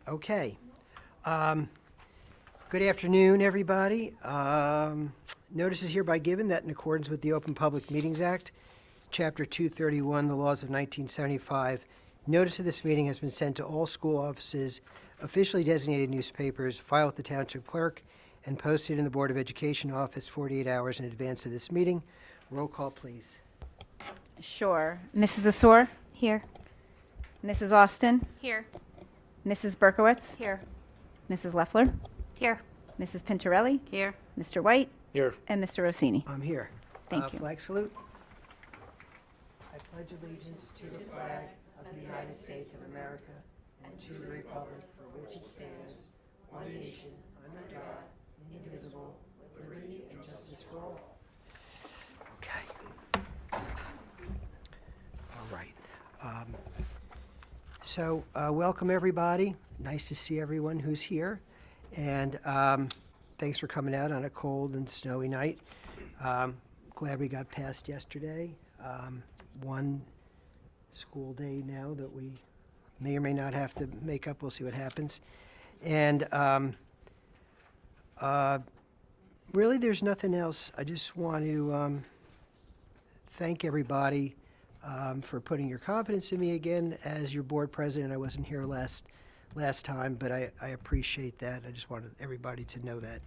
Okay. Good afternoon, everybody. Notice is hereby given that in accordance with the Open Public Meetings Act, Chapter 231, the laws of 1975, notice of this meeting has been sent to all school offices, officially designated newspapers, filed with the Township Clerk, and posted in the Board of Education office 48 hours in advance of this meeting. Roll call, please. Sure. Mrs. Asor? Here. Mrs. Austin? Here. Mrs. Berkowitz? Here. Mrs. Leffler? Here. Mrs. Pintorelli? Here. Mr. White? Here. And Mr. Rossini. I'm here. Thank you. Flag salute. I pledge allegiance to the flag of the United States of America and to the republic for which it stands, one nation, under God, indivisible, with liberty and justice for all. Okay. All right. So welcome, everybody. Nice to see everyone who's here. And thanks for coming out on a cold and snowy night. Glad we got past yesterday. One school day now that we may or may not have to make up. We'll see what happens. And really, there's nothing else. I just want to thank everybody for putting your confidence in me again as your board president. I wasn't here last time, but I appreciate that. I just wanted everybody to know that.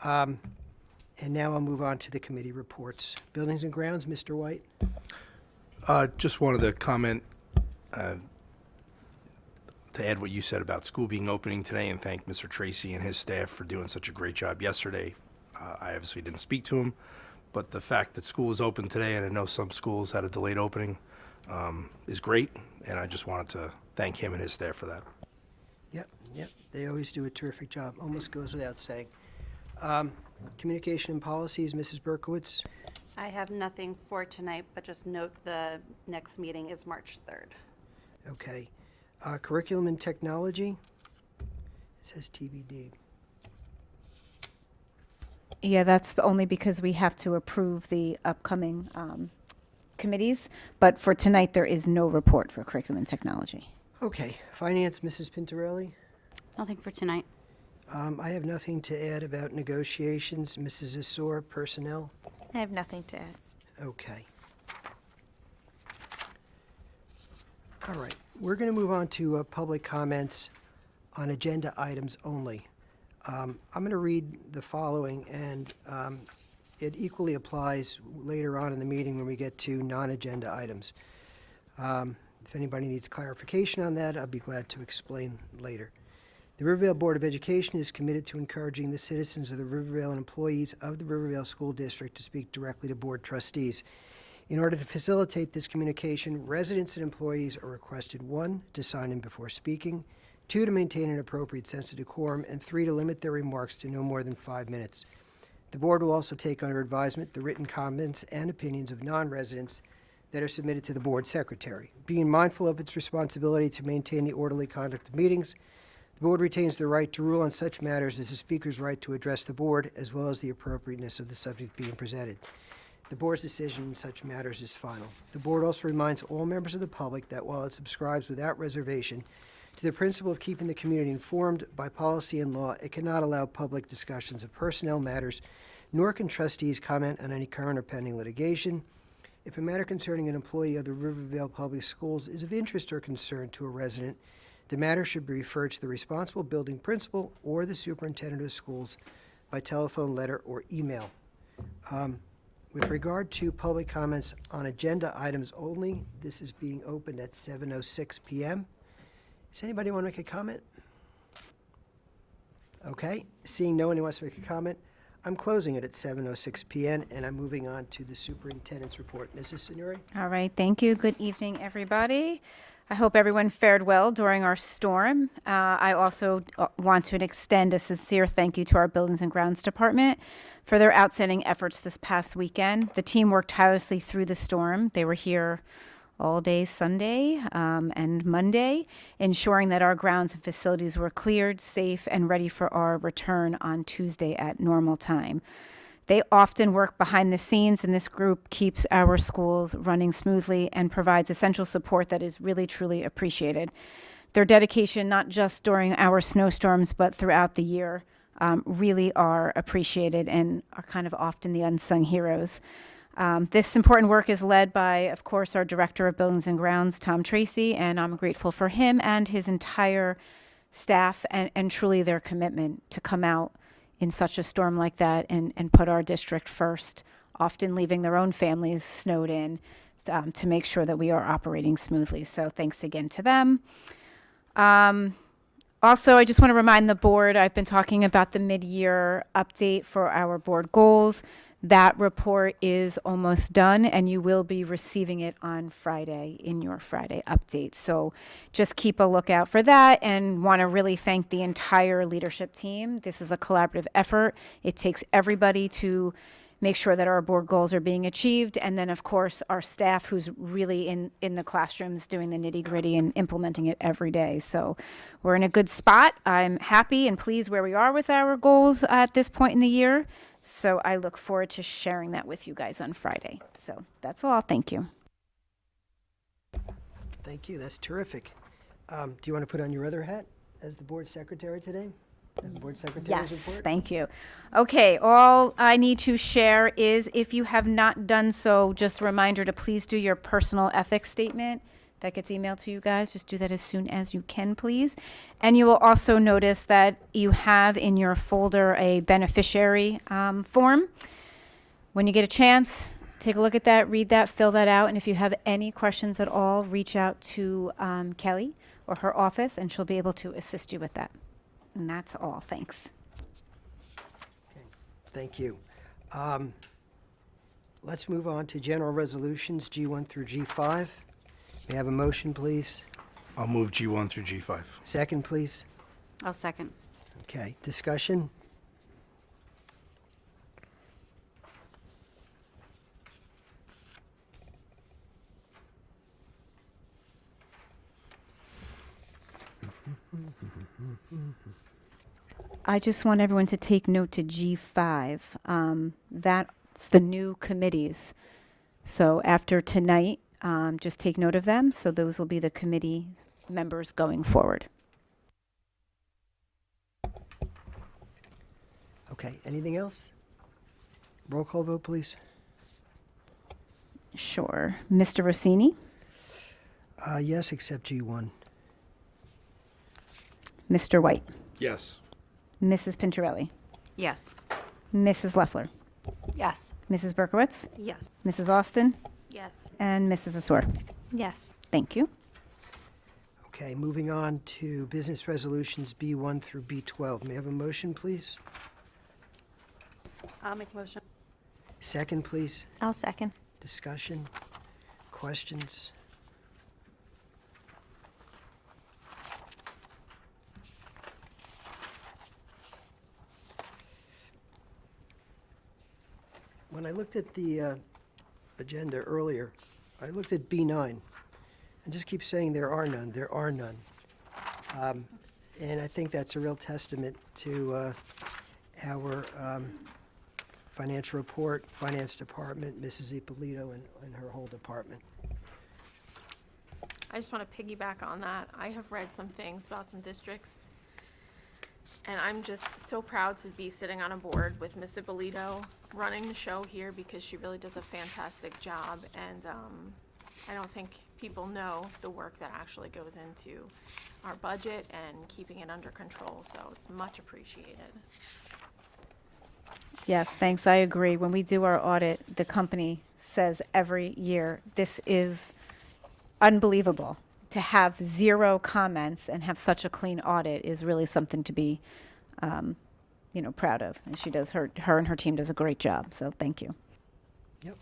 And now I'll move on to the committee reports. Buildings and Grounds, Mr. White. Just wanted to comment to add what you said about school being opening today and thank Mr. Tracy and his staff for doing such a great job yesterday. I obviously didn't speak to him, but the fact that school is open today, and I know some schools had a delayed opening, is great, and I just wanted to thank him and his staff for that. Yep. They always do a terrific job. Almost goes without saying. Communication and policies, Mrs. Berkowitz. I have nothing for tonight, but just note the next meeting is March 3rd. Okay. Curriculum and technology. It says TBD. Yeah, that's only because we have to approve the upcoming committees. But for tonight, there is no report for curriculum and technology. Okay. Finance, Mrs. Pintorelli. Nothing for tonight. I have nothing to add about negotiations. Mrs. Asor, personnel. I have nothing to add. Okay. All right. We're going to move on to public comments on agenda items only. I'm going to read the following, and it equally applies later on in the meeting when we get to non-agenda items. If anybody needs clarification on that, I'll be glad to explain later. The Rivervale Board of Education is committed to encouraging the citizens of the Rivervale and employees of the Rivervale School District to speak directly to board trustees. In order to facilitate this communication, residents and employees are requested, 1, to sign in before speaking, 2, to maintain an appropriate sense of decorum, and 3, to limit their remarks to no more than 5 minutes. The board will also take under advisement the written comments and opinions of non-residents that are submitted to the board secretary. Being mindful of its responsibility to maintain the orderly conduct of meetings, the board retains the right to rule on such matters as the speaker's right to address the board, as well as the appropriateness of the subject being presented. The board's decision in such matters is final. The board also reminds all members of the public that while it subscribes without reservation to the principle of keeping the community informed by policy and law, it cannot allow public discussions of personnel matters, nor can trustees comment on any current or pending litigation. If a matter concerning an employee of the Rivervale Public Schools is of interest or concern to a resident, the matter should be referred to the responsible building principal or the superintendent of schools by telephone, letter, or email. With regard to public comments on agenda items only, this is being opened at 7:06 p.m. Does anybody want to make a comment? Okay, seeing no one who wants to make a comment, I'm closing it at 7:06 p.m. and I'm moving on to the superintendent's report. Mrs. Signori? All right, thank you. Good evening, everybody. I hope everyone fared well during our storm. I also want to extend a sincere thank you to our Buildings and Grounds Department for their outstanding efforts this past weekend. The team worked tirelessly through the storm. They were here all day Sunday and Monday, ensuring that our grounds and facilities were cleared, safe, and ready for our return on Tuesday at normal time. They often work behind the scenes, and this group keeps our schools running smoothly and provides essential support that is really, truly appreciated. their dedication, not just during our snowstorms, but throughout the year, really are appreciated and are kind of often the unsung heroes. This important work is led by, of course, our Director of Buildings and Grounds, Tom Tracy, and I'm grateful for him and his entire staff and truly their commitment to come out in such a storm like that and put our district first, often leaving their own families snowed in to make sure that we are operating smoothly. So thanks again to them. Also, I just want to remind the board, I've been talking about the mid-year update for our board goals. That report is almost done, and you will be receiving it on Friday in your Friday update. So just keep a lookout for that, and want to really thank the entire leadership team. This is a collaborative effort. It takes everybody to make sure that our board goals are being achieved, and then, of course, our staff who's really in the classrooms doing the nitty-gritty and implementing it every day. So we're in a good spot. I'm happy and pleased where we are with our goals at this point in the year. So I look forward to sharing that with you guys on Friday. So that's all. Thank you. Thank you. That's terrific. Do you want to put on your other hat as the board secretary today? The board secretary's Yes, report? thank you. Okay, all I need to share is if you have not done so, just a reminder to please do your personal ethics statement. That gets emailed to you guys. Just do that as soon as you can, please. And you will also notice that you have in your folder a beneficiary form. When you get a chance, take a look at that, read that, fill that out. And if you have any questions at all, reach out to Kelly or her office, and she'll be able to assist you with that. And that's all. Thanks. Thank you. Let's move on to general resolutions, G1 through G5. May I have a motion, please? I'll move G1 through G5. Second, please. I'll second. Okay, discussion? I just want everyone to take note to G5. That's the new committees. So after tonight, just take note of them. So those will be the committee members going forward. Okay, anything else? Roll call vote, please. Sure. Mr. Rossini, Yes, except G1. Mr. White, Yes. Mrs. Pintarelli, Yes. Mrs. Leffler, Yes. Mrs. Berkowitz, Yes. Mrs. Austin, Yes. and Mrs. Asor. Yes. Thank you. Okay, moving on to business resolutions B1 through B12. May I have a motion, please? I'll make a motion. Second, please. I'll second. Discussion? Questions? When I looked at the agenda earlier, I looked at B9 and just keep saying there are none, there are none. And I think that's a real testament to our financial report, finance department, Mrs. Ippolito, and her whole department. I just want to piggyback on that. I have read some things about some districts, and I'm just so proud to be sitting on a board with Ms. Ippolito running the show here because she really does a fantastic job, and I don't think people know the work that actually goes into our budget and keeping it under control, so it's much appreciated. Yes, thanks. I agree. When we do our audit, the company says every year, this is unbelievable. To have 0 comments and have such a clean audit is really something to be, proud of. And she does, her and her team does a great job. So thank you. Yep,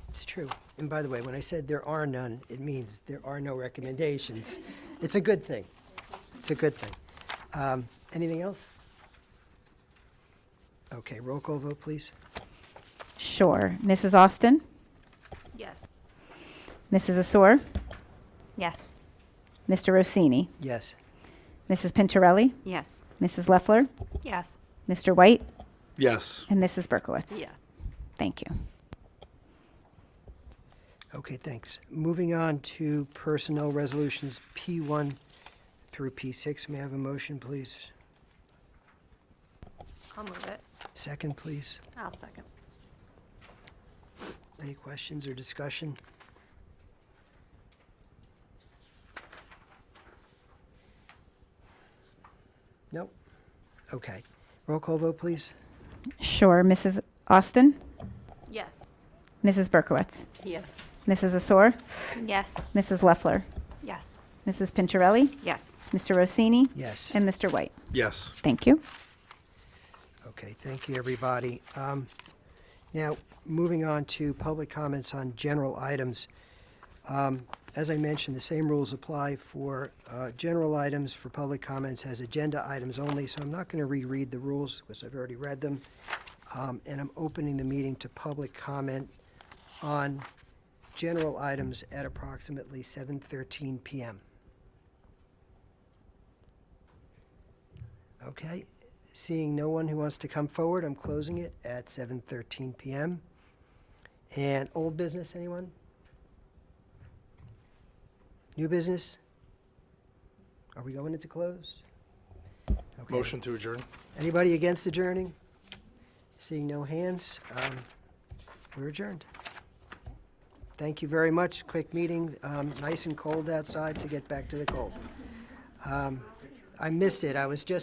it's true. And by the way, when I said there are none, it means there are no recommendations. It's a good thing. It's a good thing. Anything else? Okay, roll call vote, please. Sure. Mrs. Austin, Yes. Mrs. Asor, Yes. Mr. Rossini, Yes. Mrs. Pintarelli, Yes. Mrs. Leffler, Yes. Mr. White, Yes. and Mrs. Berkowitz. Yes. Thank you. Okay, thanks. Moving on to personnel resolutions P1 through P6. May I have a motion, please? I'll move it. Second, please. I'll second. Any questions or discussion? Nope. Okay. Roll call vote, please. Sure. Mrs. Austin? Yes. Mrs. Berkowitz? Yes. Mrs. Asor? Yes. Mrs. Leffler? Yes. Mrs. Pincherelli? Yes. Mr. Rossini? Yes. And Mr. White? Yes. Thank you. Okay, thank you, everybody. Now, moving on to public comments on general items. As I mentioned, the same rules apply for general items for public comments as agenda items only, so I'm not going to reread the rules because I've already read them. And I'm opening the meeting to public comment on general items at approximately 7:13 p.m. Okay, seeing no one who wants to come forward, I'm closing it at 7:13 p.m. And old business, anyone? New business? Are we going into closed? Okay. Motion to adjourn? Anybody against adjourning? Seeing no hands, we're adjourned. Thank you very much. Quick meeting. Nice and cold outside to get back to the cold. I missed it. I was just